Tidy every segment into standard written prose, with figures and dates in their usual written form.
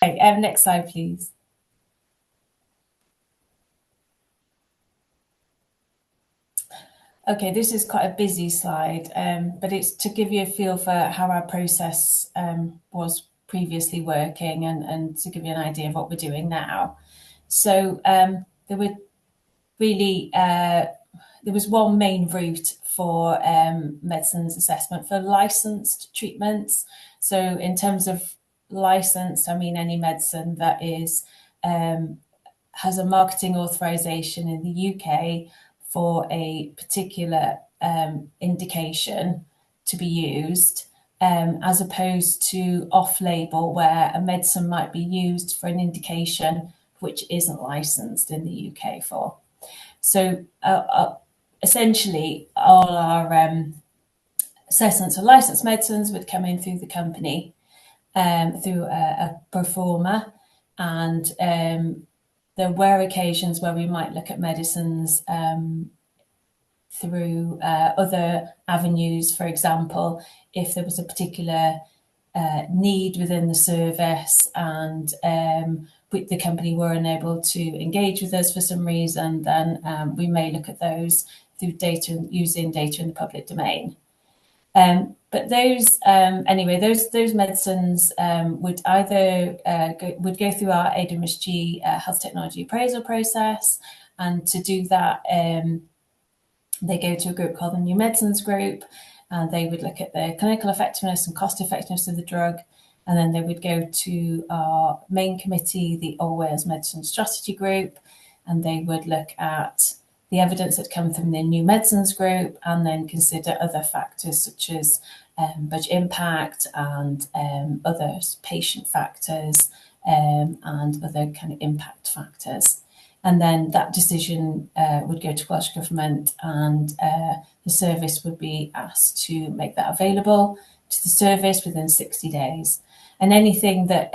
Okay, next slide, please. Okay, this is quite a busy slide, but it's to give you a feel for how our process was previously working and to give you an idea of what we're doing now. So there were really, there was one main route for medicines assessment for licensed treatments. So in terms of licensed, I mean any medicine that is has a marketing authorization in the UK for a particular indication to be used, as opposed to off-label, where a medicine might be used for an indication which isn't licensed in the UK for. So essentially, all our assessments of licensed medicines would come in through the company, through a pro forma, and there were occasions where we might look at medicines through other avenues. For example, if there was a particular need within the service and the company were unable to engage with us for some reason, then we may look at those through data, using data in the public domain. But those anyway, those medicines would either go through our AWMSG health technology appraisal process, and to do that, they go to a group called the New Medicines Group, and they would look at the clinical effectiveness and cost effectiveness of the drug, and then they would go to our main committee, the All Wales Medicine Strategy Group, and they would look at the evidence that come from the New Medicines Group, and then consider other factors such as budget impact and other patient factors and other kind of impact factors. And then that decision would go to Welsh Government, and the service would be asked to make that available to the service within 60 days. And anything that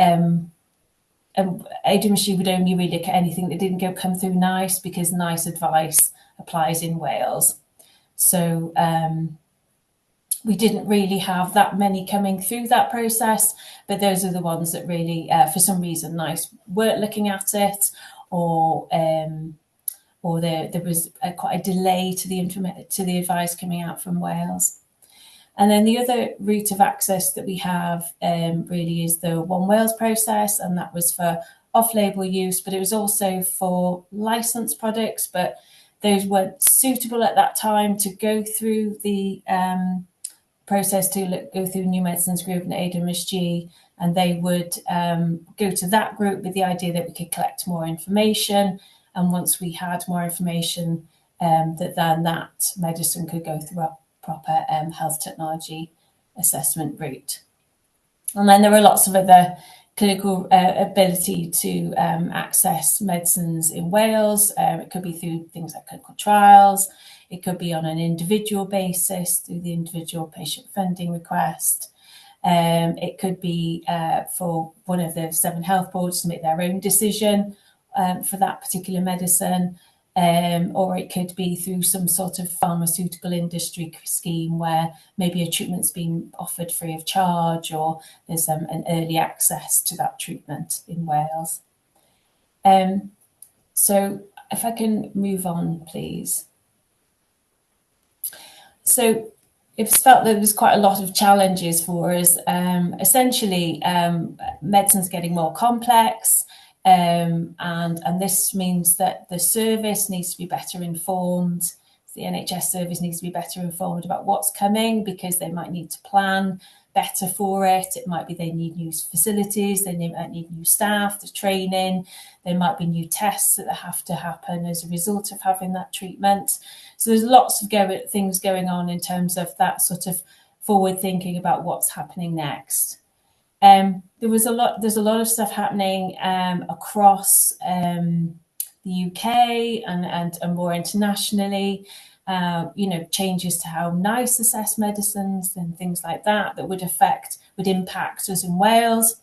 AWMSG would only really look at anything that didn't come through NICE, because NICE advice applies in Wales. So we didn't really have that many coming through that process, but those are the ones that really, for some reason, NICE weren't looking at it, or there was quite a delay to the advice coming out from Wales. And then the other route of access that we have really is the One Wales process, and that was for off-label use, but it was also for licensed products, but those weren't suitable at that time to go through the process to go through New Medicines Group and AWMSG, and they would go to that group with the idea that we could collect more information, and once we had more information, then that medicine could go through a proper health technology assessment route. And then there are lots of other clinical ability to access medicines in Wales. It could be through things like clinical trials. It could be on an individual basis through the individual patient funding request. It could be for one of the 7 health boards to make their own decision for that particular medicine. Or it could be through some sort of pharmaceutical industry scheme where maybe a treatment's been offered free of charge, or there's an early access to that treatment in Wales. So if I can move on, please. So it's felt that there was quite a lot of challenges for us. Essentially, medicine's getting more complex. And this means that the service needs to be better informed. The NHS service needs to be better informed about what's coming, because they might need to plan better for it. It might be they need new facilities, they might need new staff, the training, there might be new tests that have to happen as a result of having that treatment. So there's lots of things going on in terms of that sort of forward thinking about what's happening next. There's a lot of stuff happening across the UK and more internationally. Changes to how NICE assess medicines and things like that would impact us in Wales,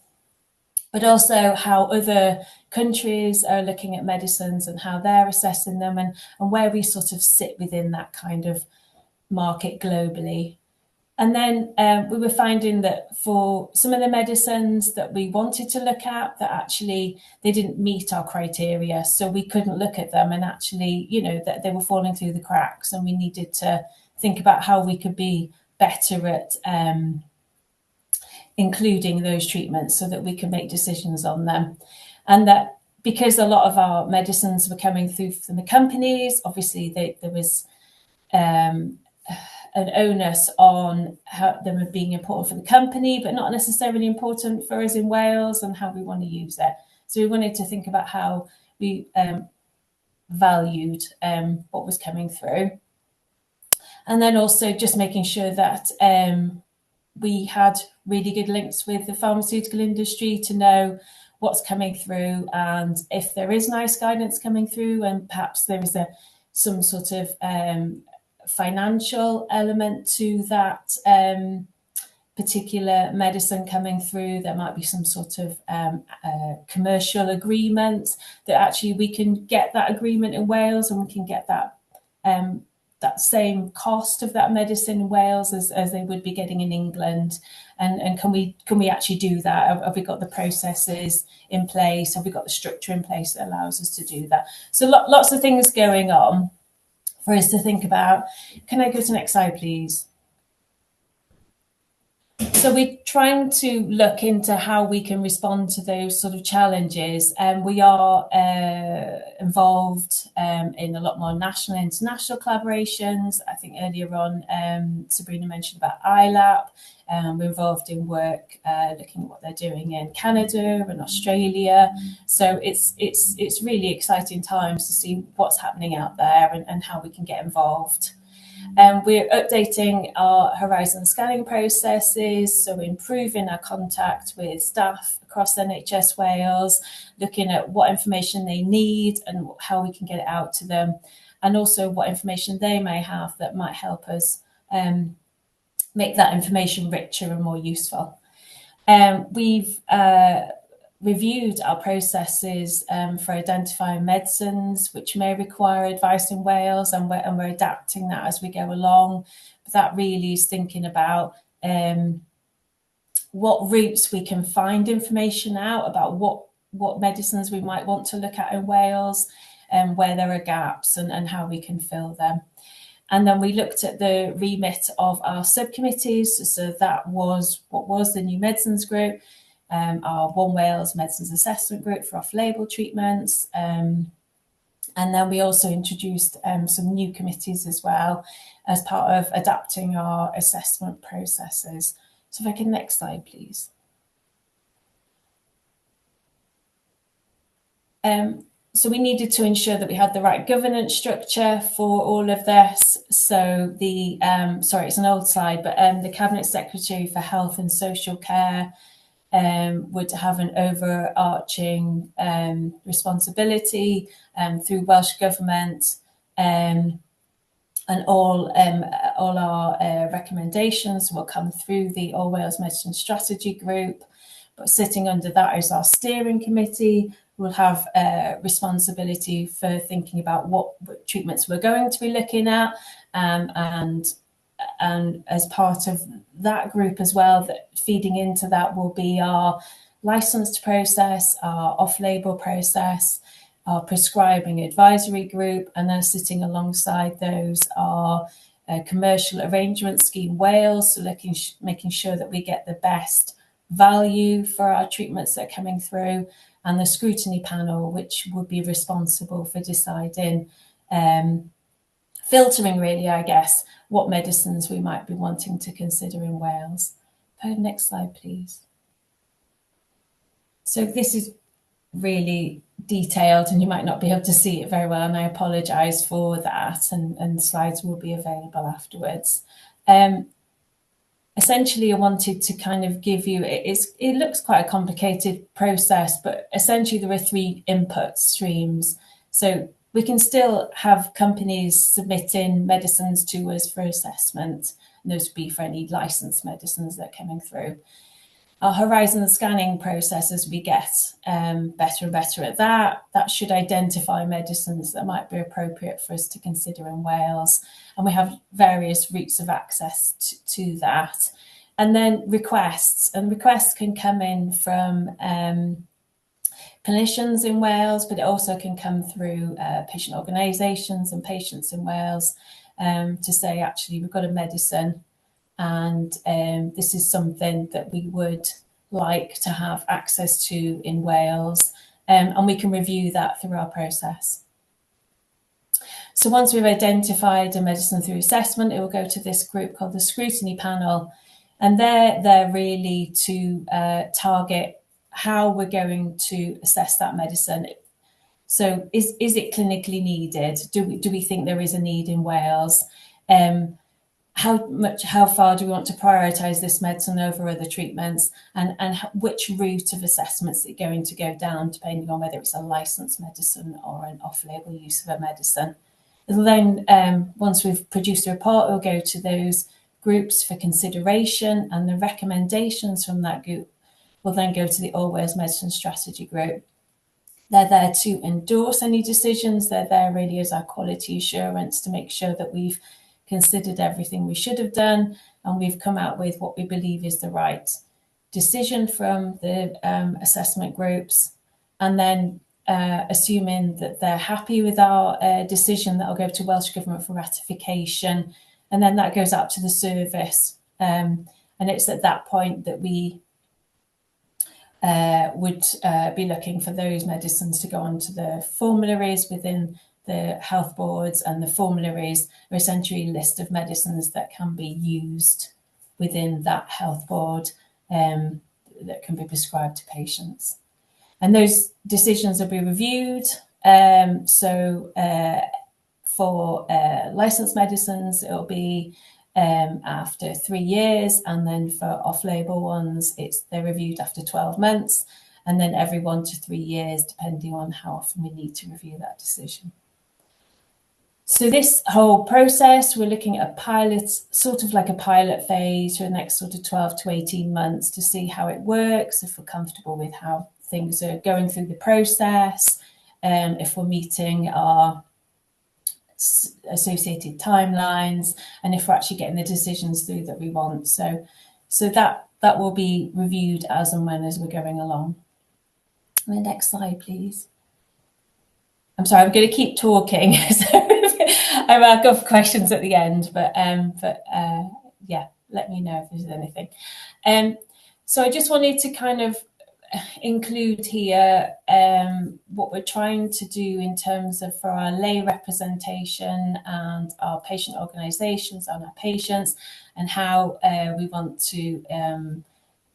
but also how other countries are looking at medicines and how they're assessing them, and where we sort of sit within that kind of market globally. And then we were finding that for some of the medicines that we wanted to look at, that actually they didn't meet our criteria. So we couldn't look at them, and actually, that they were falling through the cracks, and we needed to think about how we could be better at including those treatments so that we could make decisions on them. And that because a lot of our medicines were coming through from the companies, obviously there was an onus on how them being important for the company, but not necessarily important for us in Wales and how we want to use it. So we wanted to think about how we valued what was coming through. And then also just making sure that we had really good links with the pharmaceutical industry to know what's coming through, and if there is NICE guidance coming through, and perhaps there is some sort of financial element to that particular medicine coming through, there might be some sort of commercial agreement that actually we can get that agreement in Wales, and we can get that that same cost of that medicine in Wales as they would be getting in England. And can we actually do that? Have we got the processes in place? Have we got the structure in place that allows us to do that? So lots of things going on for us to think about. Can I go to the next slide, please? So we're trying to look into how we can respond to those sort of challenges. And we are involved in a lot more national and international collaborations. I think earlier on, Sabrina mentioned about ILAP. We're involved in work looking at what they're doing in Canada and Australia. So it's really exciting times to see what's happening out there and how we can get involved. We're updating our horizon scanning processes, so improving our contact with staff across NHS Wales, looking at what information they need and how we can get it out to them, and also what information they may have that might help us make that information richer and more useful. We've reviewed our processes for identifying medicines which may require advice in Wales, and we're adapting that as we go along. But that really is thinking about what routes we can find information out about what medicines we might want to look at in Wales, and where there are gaps and how we can fill them. And then we looked at the remit of our subcommittees. So that was what was the New Medicines Group, our One Wales Medicines Assessment Group for off-label treatments. And then we also introduced some new committees as well as part of adapting our assessment processes. So if I can, next slide, please. So we needed to ensure that we had the right governance structure for all of this. So the, sorry, it's an old slide, but the Cabinet Secretary for Health and Social Care would have an overarching responsibility through Welsh Government, and all our recommendations will come through the All Wales Medicine Strategy Group. But sitting under that is our steering committee. We'll have responsibility for thinking about what treatments we're going to be looking at, and as part of that group as well, that feeding into that will be our licensed process, our off-label process, our prescribing advisory group, and then sitting alongside those are commercial arrangement scheme Wales, so making sure that we get the best value for our treatments that are coming through, and the scrutiny panel, which would be responsible for deciding, filtering really, I guess, what medicines we might be wanting to consider in Wales. Next slide, please. So this is really detailed and you might not be able to see it very well, and I apologise for that, and the slides will be available afterwards. Essentially, I wanted to kind of give you, it looks quite a complicated process, but essentially there are 3 input streams. So we can still have companies submitting medicines to us for assessment, and those would be for any licensed medicines that are coming through. our horizon scanning process, as we get better and better at that should identify medicines that might be appropriate for us to consider in Wales. And we have various routes of access to that. And then requests can come in from clinicians in Wales, but it also can come through patient organisations and patients in Wales to say, actually, we've got a medicine and this is something that we would like to have access to in Wales, and we can review that through our process. So once we've identified a medicine through assessment, it will go to this group called the scrutiny panel, and they're really to target how we're going to assess that medicine. So is it clinically needed? Do we think there is a need in Wales? How far do we want to prioritise this medicine over other treatments, and which route of assessments is it going to go down, depending on whether it's a licensed medicine or an off-label use of a medicine. It'll then, once we've produced a report, it'll go to those groups for consideration, and the recommendations from that group will then go to the All Wales Medicine Strategy Group. They're there to endorse any decisions. They're there really as our quality assurance to make sure that we've considered everything we should have done, and we've come out with what we believe is the right decision from the assessment groups. And then assuming that they're happy with our decision, that'll go to Welsh Government for ratification, and then that goes out to the service. And it's at that point that we would be looking for those medicines to go onto the formularies within the health boards, and the formularies are essentially a list of medicines that can be used within that health board that can be prescribed to patients. And those decisions will be reviewed. For licensed medicines, it'll be after 3 years, and then for off-label ones, they're reviewed after 12 months, and then every 1 to 3 years, depending on how often we need to review that decision. So this whole process, we're looking at a pilot, sort of like a pilot phase for the next sort of 12 to 18 months to see how it works, if we're comfortable with how things are going through the process, if we're meeting our associated timelines, and if we're actually getting the decisions through that we want. So that will be reviewed as and when as we're going along. And the next slide, please. I'm sorry, I'm going to keep talking. So I've got questions at the end, but yeah, let me know if there's anything. So I just wanted to kind of include here what we're trying to do in terms of for our lay representation and our patient organisations and our patients, and how we want to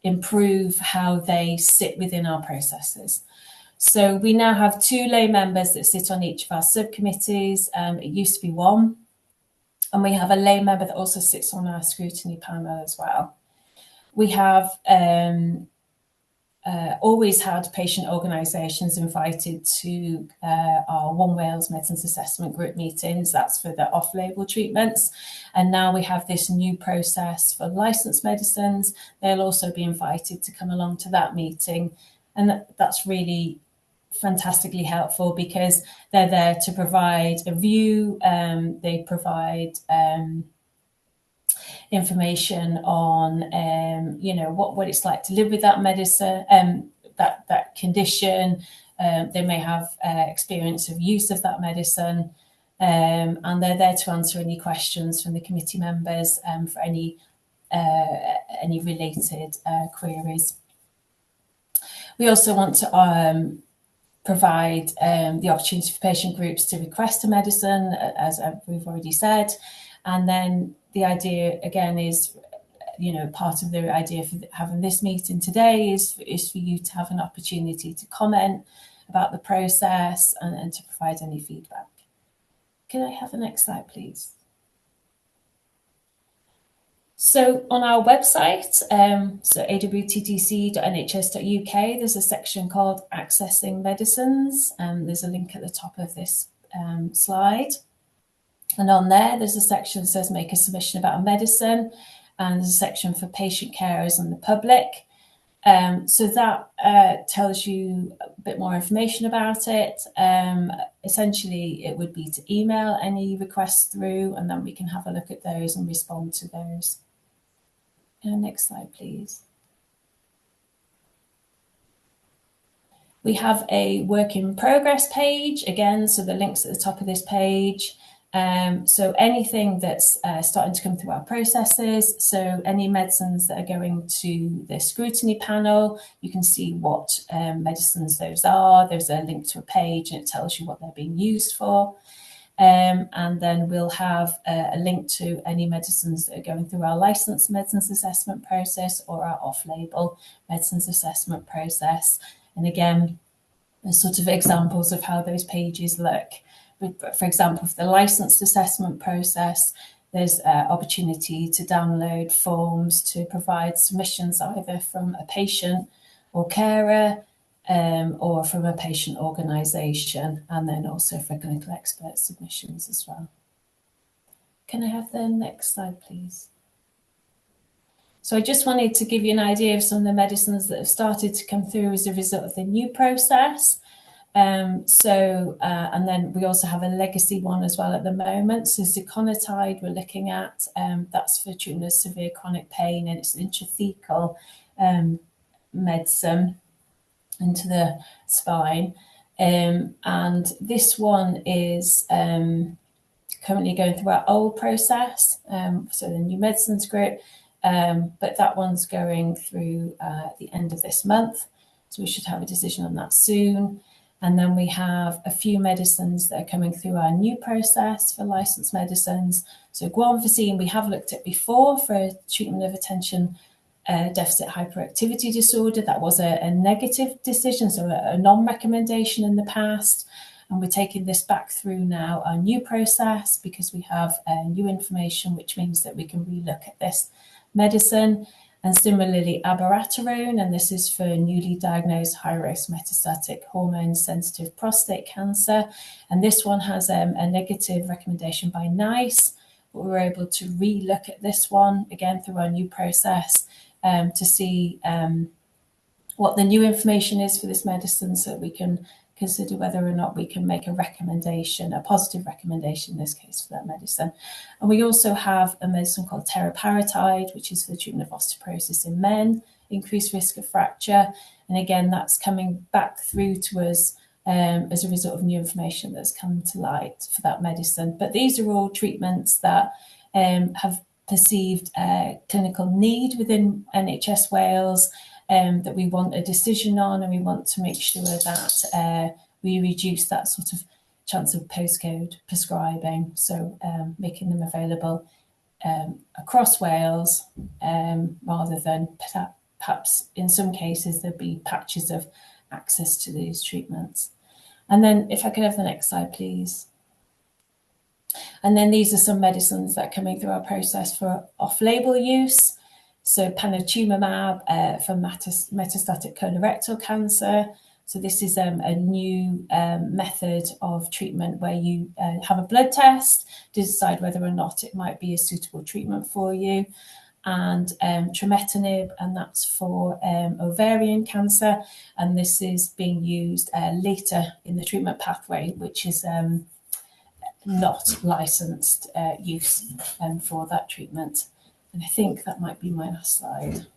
improve how they sit within our processes. So we now have 2 lay members that sit on each of our subcommittees. It used to be 1. And we have a lay member that also sits on our scrutiny panel as well. We have always had patient organisations invited to our One Wales Medicines Assessment Group meetings. That's for the off-label treatments. And now we have this new process for licensed medicines. They'll also be invited to come along to that meeting. And that's really fantastically helpful, because they're there to provide a view. They provide information on what it's like to live with that medicine, that condition. They may have experience of use of that medicine, and they're there to answer any questions from the committee members for any related queries. We also want to provide the opportunity for patient groups to request a medicine, as we've already said. And then the idea, again, is, part of the idea for having this meeting today is for you to have an opportunity to comment about the process and to provide any feedback. Can I have the next slide, please? So on our website, so awttc.nhs.uk, there's a section called Accessing Medicines. There's a link at the top of this slide. And on there's a section that says make a submission about a medicine, and there's a section for patient carers and the public. So that tells you a bit more information about it. Essentially, it would be to email any requests through, and then we can have a look at those and respond to those. Next slide, please. We have a work in progress page again, so the link's at the top of this page. So anything that's starting to come through our processes, so any medicines that are going to the scrutiny panel, you can see what medicines those are. There's a link to a page and it tells you what they're being used for. And then we'll have a link to any medicines that are going through our licensed medicines assessment process or our off-label medicines assessment process. And again, there's sort of examples of how those pages look. For example, for the licensed assessment process, there's opportunity to download forms to provide submissions either from a patient or carer or from a patient organisation, and then also for clinical expert submissions as well. Can I have the next slide, please? So I just wanted to give you an idea of some of the medicines that have started to come through as a result of the new process. And then we also have a legacy one as well at the moment. So ziconotide we're looking at, that's for treatment of severe chronic pain, and it's an intrathecal medicine into the spine. And this one is currently going through our old process, so the new medicines group, but that one's going through the end of this month. So we should have a decision on that soon. And then we have a few medicines that are coming through our new process for licensed medicines. So guanfacine we have looked at before for treatment of attention deficit hyperactivity disorder. That was a negative decision, so a non-recommendation in the past. And we're taking this back through now our new process because we have new information, which means that we can relook at this medicine. And similarly, abiraterone, and this is for newly diagnosed high-risk metastatic hormone-sensitive prostate cancer. And this one has a negative recommendation by NICE, but we were able to re-look at this one again through our new process to see what the new information is for this medicine, so that we can consider whether or not we can make a recommendation, a positive recommendation in this case for that medicine. And we also have a medicine called teriparatide, which is for the treatment of osteoporosis in men, increased risk of fracture. And again, that's coming back through to us as a result of new information that's come to light for that medicine. But these are all treatments that have perceived clinical need within NHS Wales, that we want a decision on, and we want to make sure that we reduce that sort of chance of postcode prescribing, so making them available across Wales, rather than perhaps in some cases there'd be patches of access to these treatments. And then if I could have the next slide, please. And then these are some medicines that are coming through our process for off-label use. So panitumumab for metastatic colorectal cancer. So this is a new method of treatment where you have a blood test to decide whether or not it might be a suitable treatment for you. And trametinib, and that's for ovarian cancer. And this is being used later in the treatment pathway, which is not licensed use for that treatment. And I think that might be my last slide.